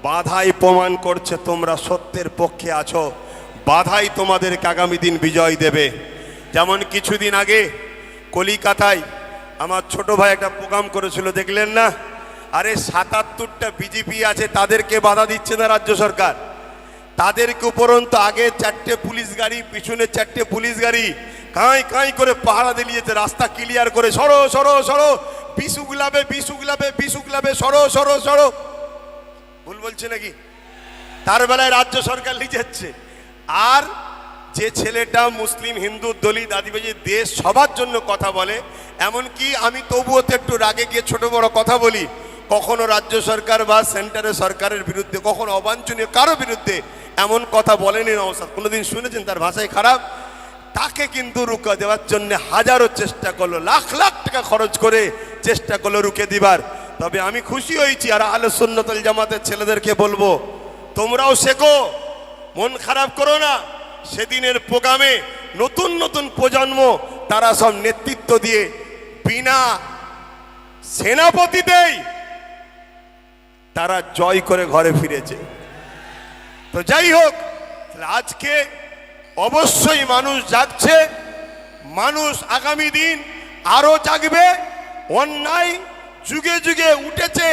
বাধাই প্রমাণ করছে তোমরা সত্যের পক্ষে আছো, বাধাই তোমাদেরকে আগামী দিন বিজয় দেবে। যেমন কিছুদিন আগে কলিকাতায় আমার ছোট ভাই একটা প্রোগ্রাম করেছিল, দেখলেন না? আরে ৭৭টা বিজেপি আছে, তাদেরকে বাধা দিচ্ছে না রাজ্য সরকার, তাদেরকে উপরন্তু আগে 4টে পুলিশ গাড়ি, পিছনে 4টে পুলিশ গাড়ি কাঁই কাঁই করে পাহারা দিলিয়েছে, রাস্তা ক্লিয়ার করে সরো সরো সরো, বিষ উগলাবে বিষ উগলাবে বিষ উগলাবে, সরো সরো সরো। ভুল বলছে নাকি? তার বেলায় রাজ্য সরকার নিয়ে যাচ্ছে। আর যে ছেলেটা মুসলিম হিন্দু দলিত আদিবাসী দেশ সবার জন্য কথা বলে, এমনকি আমি তবুও তো একটু রাগে গিয়ে ছোট বড় কথা বলি, কখনো রাজ্য সরকার বা সেন্টারের সরকারের বিরুদ্ধে, কখনো অবাঞ্ছনীয় কারো বিরুদ্ধে এমন কথা বলেনি নওশাদ, কোনোদিন শুনেছেন তার ভাষায় খারাপ? তাকে কিন্তু রুখে দেওয়ার জন্য হাজারো চেষ্টা করলো, লাখ লাখ টাকা খরচ করে চেষ্টা করলো রুখে দিবার। তবে আমি খুশি হয়েছি, আর আহলে সুন্নাত ওয়াল জামাতের ছেলেদেরকে বলবো, তোমরাও শেখো, মন খারাপ করো না। সেদিনের প্রোগ্রামে নতুন নতুন প্রজন্ম তারা সব নেতৃত্ব দিয়ে বিনা সেনাপতিতেই তারা জয় করে ঘরে ফিরেছে। তো যাই হোক, আজকে অবশ্যই মানুষ জাগছে, মানুষ আগামী দিন আরো জাগবে। অন্যায় যুগে যুগে উঠেছে,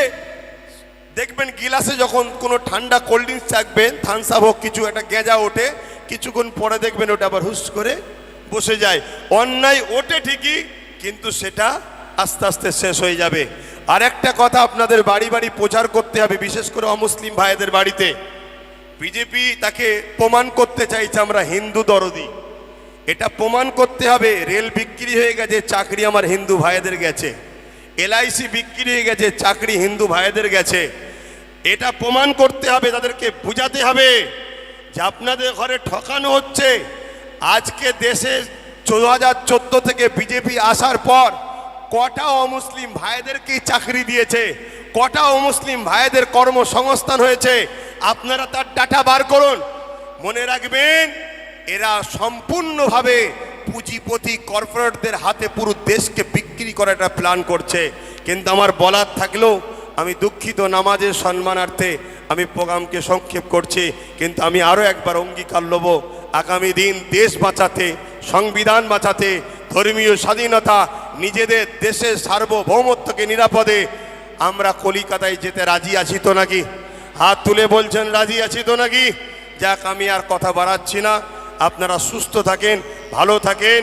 দেখবেন গিলাসে যখন কোনো ঠান্ডা কোল্ড ড্রিঙ্কস চাকবেন, থামস আপ হোক, কিছু একটা গেঁজা ওঠে, কিছুক্ষণ পরে দেখবেন ওটা আবার হুস করে বসে যায়। অন্যায় ওঠে ঠিকই, কিন্তু সেটা আস্তে আস্তে শেষ হয়ে যাবে। আর একটা কথা আপনাদের বাড়ি বাড়ি প্রচার করতে হবে, বিশেষ করে অমুসলিম ভাইদের বাড়িতে। বিজেপি তাকে প্রমাণ করতে চাইছে আমরা হিন্দু দরদি, এটা প্রমাণ করতে হবে। রেল বিক্রি হয়ে গেছে, চাকরি আমার হিন্দু ভাইদের গেছে। এলআইসি বিক্রি হয়ে গেছে, চাকরি হিন্দু ভাইদের গেছে। এটা প্রমাণ করতে হবে, তাদেরকে বুঝাতে হবে যে আপনাদের ঘরে ঠকানো হচ্ছে। আজকে দেশে 2014 থেকে বিজেপি আসার পর কটা অমুসলিম ভাইদেরকেই চাকরি দিয়েছে, কটা অমুসলিম ভাইদের কর্মসংস্থান হয়েছে, আপনারা তার ডাটা বার করুন। মনে রাখবেন, এরা সম্পূর্ণভাবে পুঁজিপতি কর্পোরেটদের হাতে পুরো দেশকে বিক্রি করার একটা প্ল্যান করছে। কিন্তু আমার বলার থাকলেও আমি দুঃখিত, নামাজের সম্মানার্থে আমি প্রোগ্রামকে সংক্ষেপ করছি। কিন্তু আমি আরও একবার অঙ্গীকার নেব, আগামী দিন দেশ বাঁচাতে, সংবিধান বাঁচাতে, ধর্মীয় স্বাধীনতা, নিজেদের দেশের সার্বভৌমত্বকে নিরাপদে আমরা কলিকাতায় যেতে রাজি আছি তো নাকি? হাত তুলে বলছেন রাজি আছি তো নাকি? যাক, আমি আর কথা বাড়াচ্ছি না। আপনারা সুস্থ থাকেন, ভালো থাকেন।